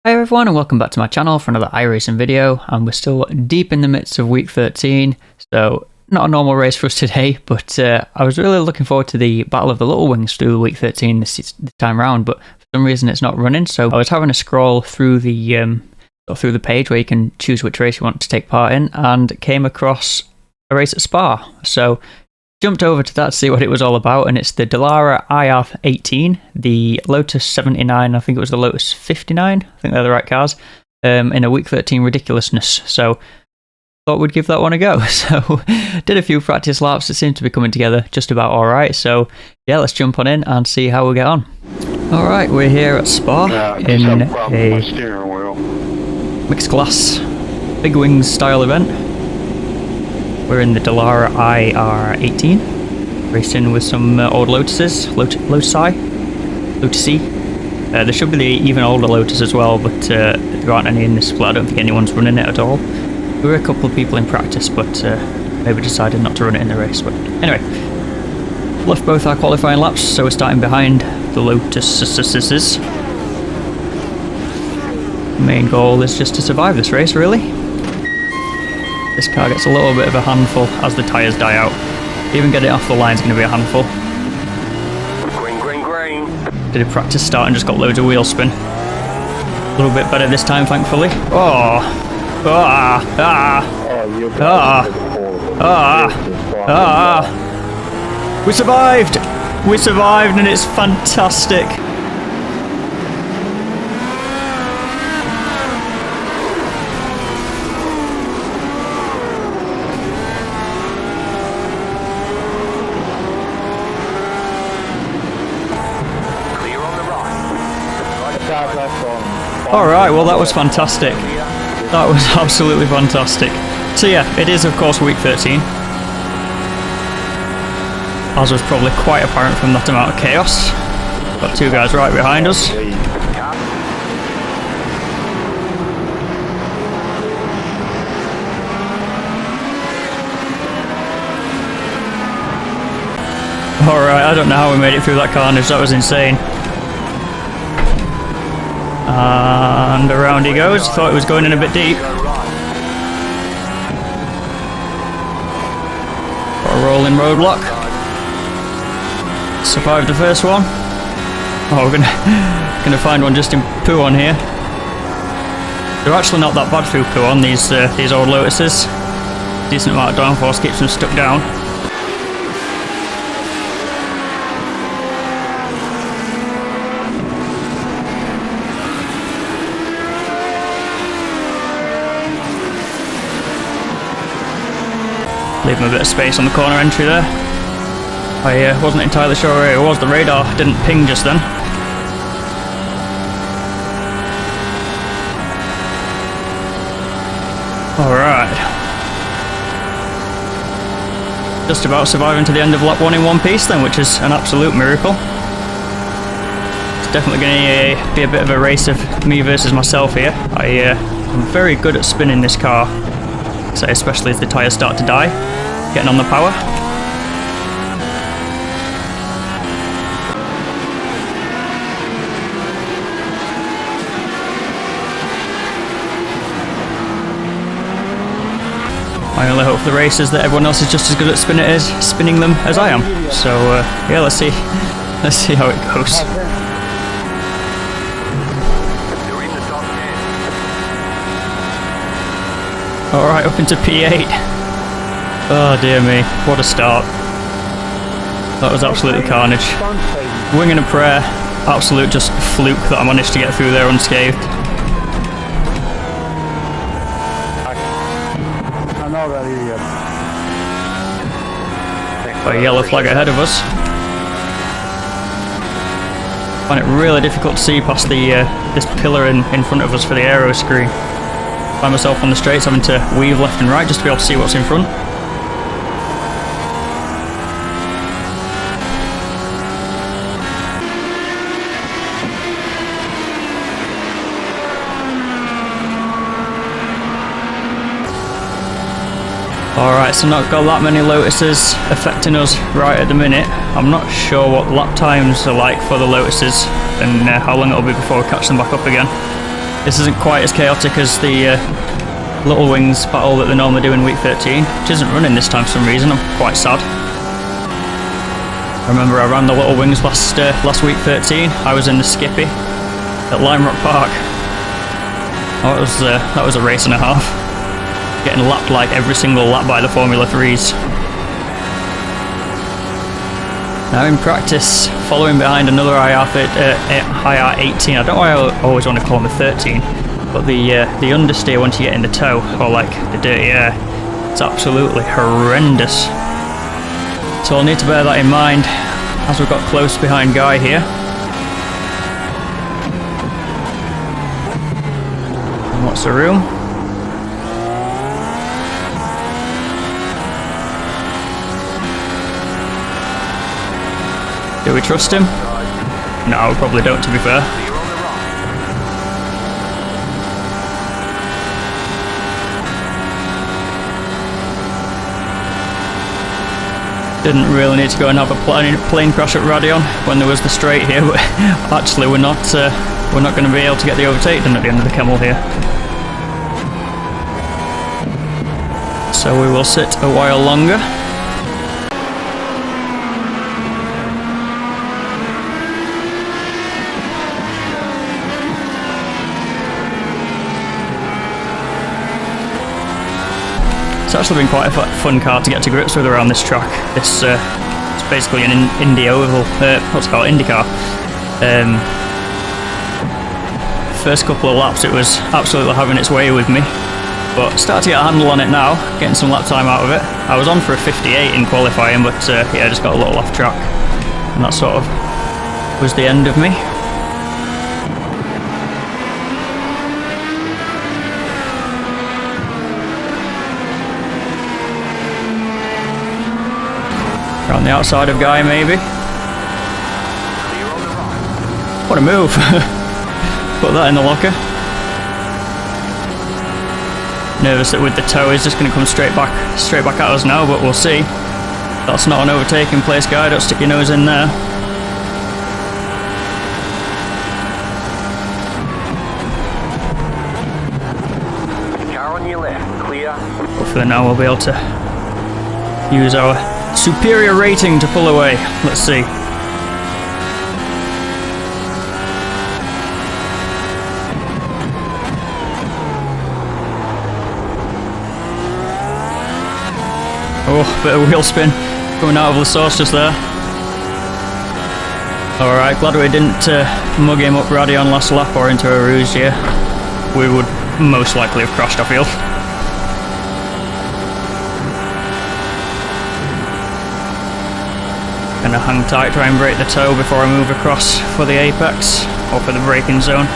Hi everyone and welcome back to my channel for another iRacing video, and we're still deep in the midst of week 13, so not a normal race for us today, but I was really looking forward to the Battle of the Little Wings through week 13 this time round, but for some reason it's not running, so I was having a scroll through the page where you can choose which race you want to take part in, and came across a race at Spa, so jumped over to that to see what it was all about, and it's the Dallara IR18, the Lotus 79, I think it was the Lotus 59, I think they're the right cars, in a week 13 ridiculousness, so thought we'd give that one a go. So did a few practice laps, it seemed to be coming together just about alright, so yeah, let's jump on in and see how we get on. Alright, we're here at Spa in a mixed class big wings style event. We're in the Dallara IR18, racing with some old Lotuses, Lotusi. There should be the even older Lotus as well, but there aren't any in this split. I don't think anyone's running it at all. There were a couple of people in practice, but maybe decided not to run it in the race. But anyway, left both our qualifying laps, so we're starting behind the Lotuses. Main goal is just to survive this race, really. This car gets a little bit of a handful as the tyres die out. Even getting it off the line is going to be a handful. Green. Did a practice start and just got loads of wheel spin. A little bit better this time, thankfully. We survived! We survived and it's fantastic! Alright, well that was fantastic. That was absolutely fantastic. So yeah, it is of course week 13. As was probably quite apparent from that amount of chaos. Got two guys right behind us. Alright, I don't know how we made it through that carnage, that was insane. And around he goes. Thought it was going in a bit deep. Got a rolling roadblock. Survived the first one. Oh, we're gonna find one just in poo on here. They're actually not that bad through poo on these old Lotuses. Decent amount of downforce keeps them stuck down. Leave him a bit of space on the corner entry there. I wasn't entirely sure where it was, the radar didn't ping just then. Alright. Just about surviving to the end of lap 1 in one piece then, which is an absolute miracle. It's definitely going to be a bit of a race of me versus myself here. I'm very good at spinning this car, so especially as the tyres start to die. Getting on the power. My only hope for the race is that everyone else is just as good at spinning them as I am. So yeah, let's see how it goes. Alright, up into P8. Oh dear me, what a start. That was absolutely carnage. Wing and a prayer, absolute just fluke that I managed to get through there unscathed. Got a yellow flag ahead of us. Find it really difficult to see past the this pillar in front of us for the aero screen. Find myself on the straights having to weave left and right just to be able to see what's in front. Alright, so not got that many Lotuses affecting us right at the minute. I'm not sure what lap times are like for the Lotuses and how long it'll be before we catch them back up again. This isn't quite as chaotic as the Little Wings battle that they normally do in week 13, which isn't running this time for some reason. I'm quite sad. I remember I ran the Little Wings last week 13. I was in the Skippy at Lime Rock Park. Oh, that was a race and a half. Getting lapped like every single lap by the Formula 3s. Now in practice, following behind another IR18. I don't know why I always want to call them a 13, but the understeer once you get in the toe, or like the dirty air, it's absolutely horrendous. So I'll need to bear that in mind as we've got close behind Guy here. And what's the room? Do we trust him? No, we probably don't, to be fair. Didn't really need to go and have a plane crash at Radion when there was the straight here, but actually we're not going to be able to get the overtake done at the end of the Kemmel here. So we will sit a while longer. It's actually been quite a fun car to get to grips with around this track. It's basically an Indy oval, what's it called, IndyCar. First couple of laps it was absolutely having its way with me, but started to get a handle on it now, getting some lap time out of it. I was on for a 58 in qualifying, but yeah, I just got a little off track, and that sort of was the end of me. Around the outside of Guy, maybe. What a move! Put that in the locker. Nervous that with the toe he's just going to come straight back at us now, but we'll see. That's not an overtaking place, Guy. Don't stick your nose in there. Car on your left, clear. Hopefully now we'll be able to use our superior rating to pull away. Let's see. Oh, bit of wheel spin coming out of the source just there. Alright, glad we didn't mug him up Radion last lap or into a ruse here. We would most likely have crashed, I feel. Gonna hang tight, try and break the toe before I move across for the apex, or for the braking zone.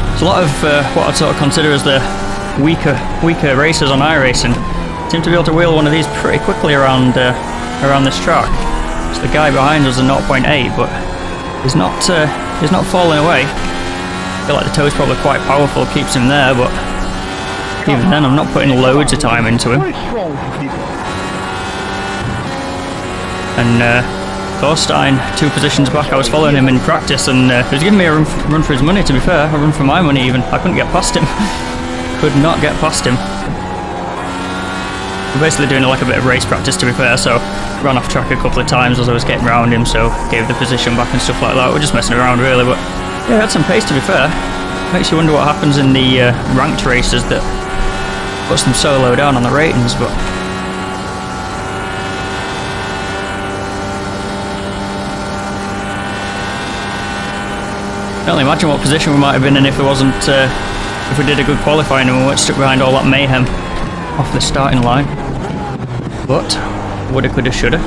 There's a lot of what I'd sort of consider as the weaker racers on iRacing seem to be able to wheel one of these pretty quickly around this track. So the guy behind us is a 0.8, but he's not falling away. I feel like the toe's probably quite powerful, keeps him there, but even then I'm not putting loads of time into him. And Thorstein, 2 positions back, I was following him in practice, and he was giving me a run for his money, to be fair, a run for my money even. I couldn't get past him. Could not get past him. We're basically doing like a bit of race practice, to be fair, so ran off track a couple of times as I was getting around him, so gave the position back and stuff like that. We're just messing around really, but yeah, had some pace, to be fair. Makes you wonder what happens in the ranked races that puts them so low down on the ratings, but I can only imagine what position we might have been in if it wasn't, if we did a good qualifying and we weren't stuck behind all that mayhem off the starting line. But woulda, coulda, shoulda.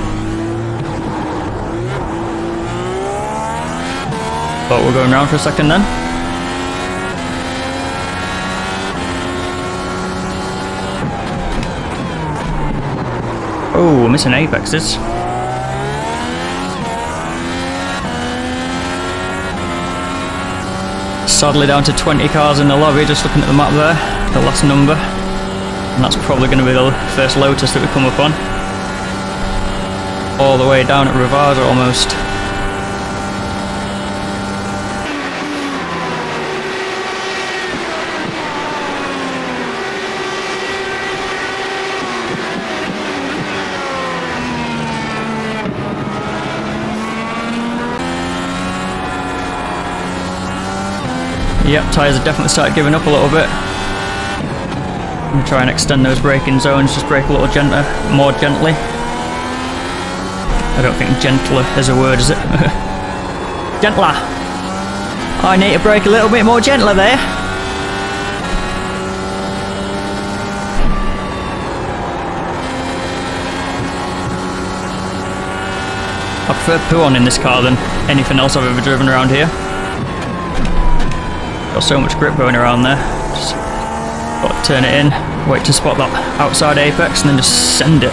But we're going round for a second then. Oh, we're missing apexes. Sadly down to 20 cars in the lobby, just looking at the map there, the last number. And that's probably going to be the first Lotus that we come up on. All the way down at Rivard almost. Yep, tyres have definitely started giving up a little bit. I'm going to try and extend those braking zones, just brake a little more gently. I don't think gentler is a word, is it? Gentler! I need to brake a little bit more gentler there. I prefer Puon in this car than anything else I've ever driven around here. Got so much grip going around there. Just got to turn it in, wait to spot that outside apex, and then just send it.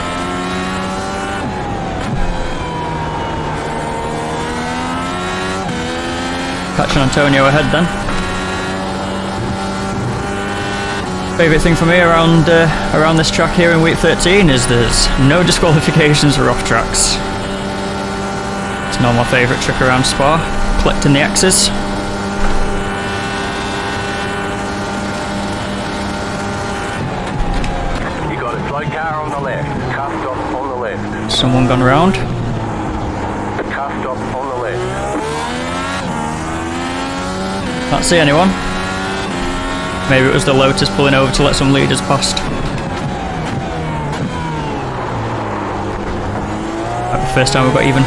Catching Antonio ahead then. Favourite thing for me around this track here in week 13 is there's no disqualifications for off tracks. It's not my favourite trick around Spa, collecting the X's. Car on the left, car stop on the left. Someone gone around. Car stop on the left. Can't see anyone. Maybe it was the Lotus pulling over to let some leaders past. Might be the first time we've got even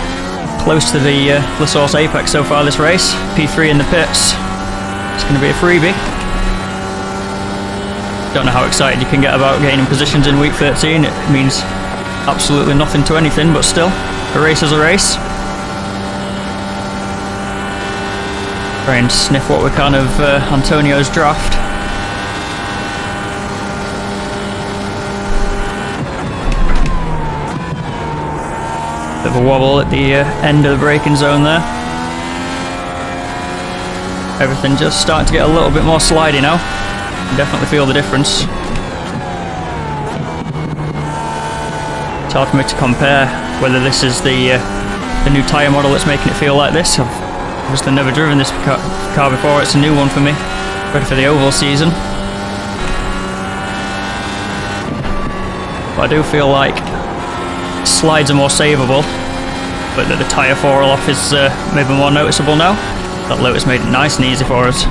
close to the La Source apex so far this race. P3 in the pits. It's going to be a freebie. Don't know how excited you can get about gaining positions in week 13. It means absolutely nothing to anything, but still, a race is a race. Try and sniff what we can of Antonio's draft. Bit of a wobble at the end of the braking zone there. Everything just starting to get a little bit more slidey now. Definitely feel the difference. It's hard for me to compare whether this is the new tyre model that's making it feel like this. I've obviously never driven this car before, it's a new one for me. Ready for the oval season. But I do feel like slides are more savable, but that the tyre fall off is maybe more noticeable now. That Lotus made it nice and easy for us.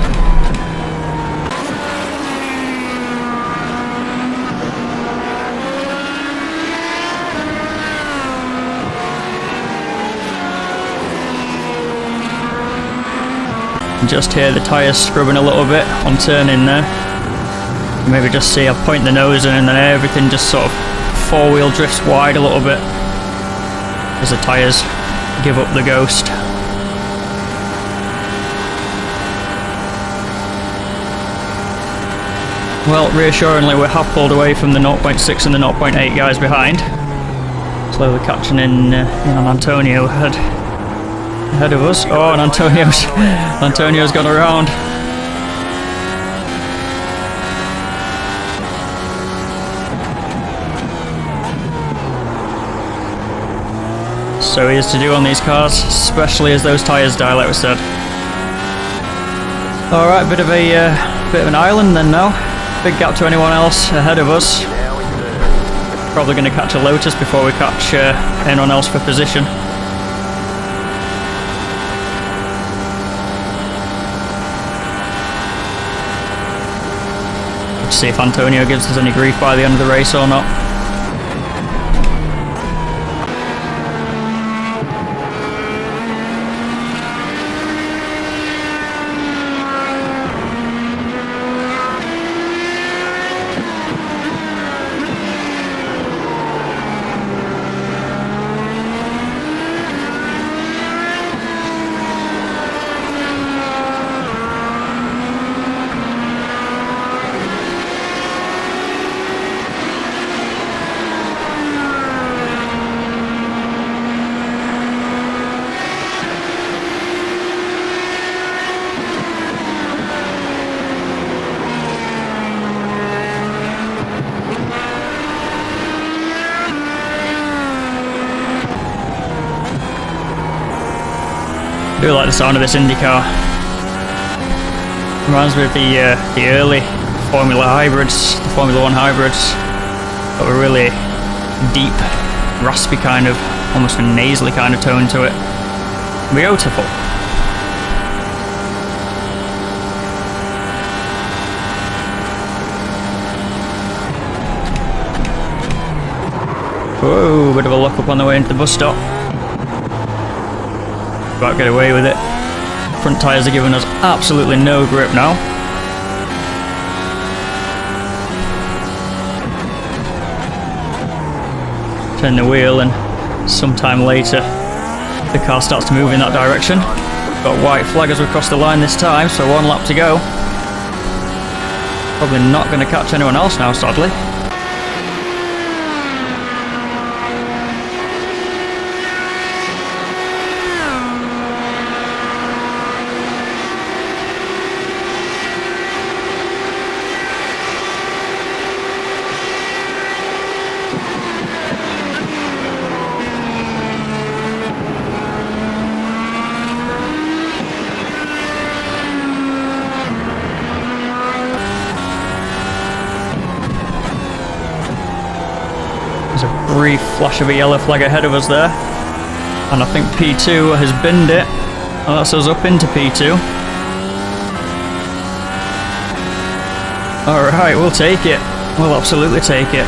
Just hear the tyres scrubbing a little bit on turning there. Maybe just see I point the nose in and then everything just sort of four-wheel drifts wide a little bit as the tyres give up the ghost. Well, reassuringly we have pulled away from the 0.6 and the 0.8 guys behind. Slowly catching in on Antonio ahead of us. Oh, and Antonio's gone around. So he is to do on these cars, especially as those tyres die, like we said. Alright, bit of an island then now. Big gap to anyone else ahead of us. Probably going to catch a Lotus before we catch anyone else for position. See if Antonio gives us any grief by the end of the race or not. I do like the sound of this Indy car. Reminds me of the early Formula hybrids, the Formula 1 hybrids. Got a really deep, raspy kind of, almost a nasally kind of tone to it. Beautiful. Whoa, bit of a lock up on the way into the bus stop. About to get away with it. Front tyres are giving us absolutely no grip now. Turn the wheel and sometime later the car starts to move in that direction. Got white flag as we cross the line this time, so 1 lap to go. Probably not going to catch anyone else now, sadly. There's a brief flash of a yellow flag ahead of us there. And I think P2 has binned it. And that's us up into P2. Alright, we'll take it. We'll absolutely take it.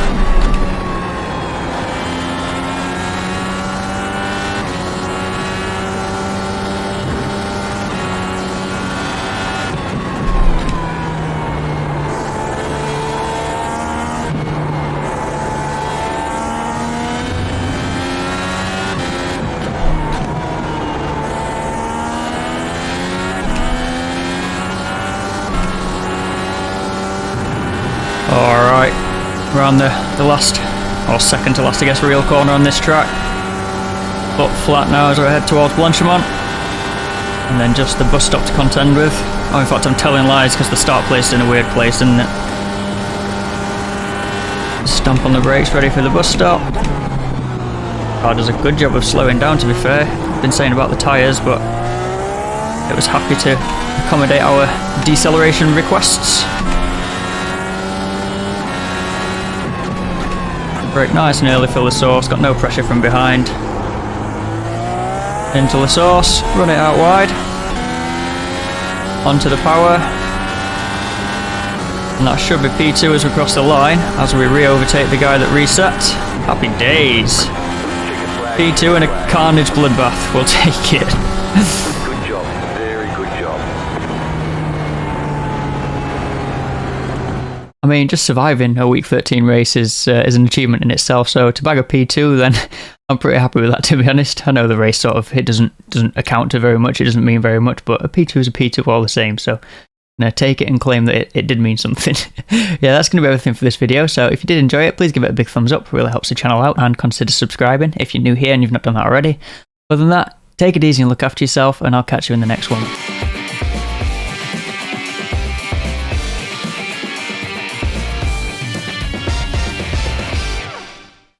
Alright, we're on the last, or second to last I guess, real corner on this track. But flat now as we head towards Blanchimont. And then just the bus stop to contend with. Oh, in fact I'm telling lies because the start place is in a weird place, isn't it? Stomp on the brakes, ready for the bus stop. Car does a good job of slowing down, to be fair. I've been saying about the tyres, but it was happy to accommodate our deceleration requests. Brake nice and early, fill the source, got no pressure from behind. Into the source, run it out wide. Onto the power. And that should be P2 as we cross the line, as we re-overtake the guy that reset. Happy days. P2 in a carnage bloodbath, we'll take it. Good job, very good job. I mean, just surviving a week 13 race is an achievement in itself. So to bag a P2, then I'm pretty happy with that, to be honest. I know the race sort of, it doesn't account to very much. It doesn't mean very much, but a P2 is a P2 all the same. So I'm going to take it and claim that it did mean something. Yeah, that's going to be everything for this video. So if you did enjoy it, please give it a big thumbs up. It really helps the channel out, and consider subscribing if you're new here and you've not done that already. Other than that, take it easy and look after yourself, and I'll catch you in the next one.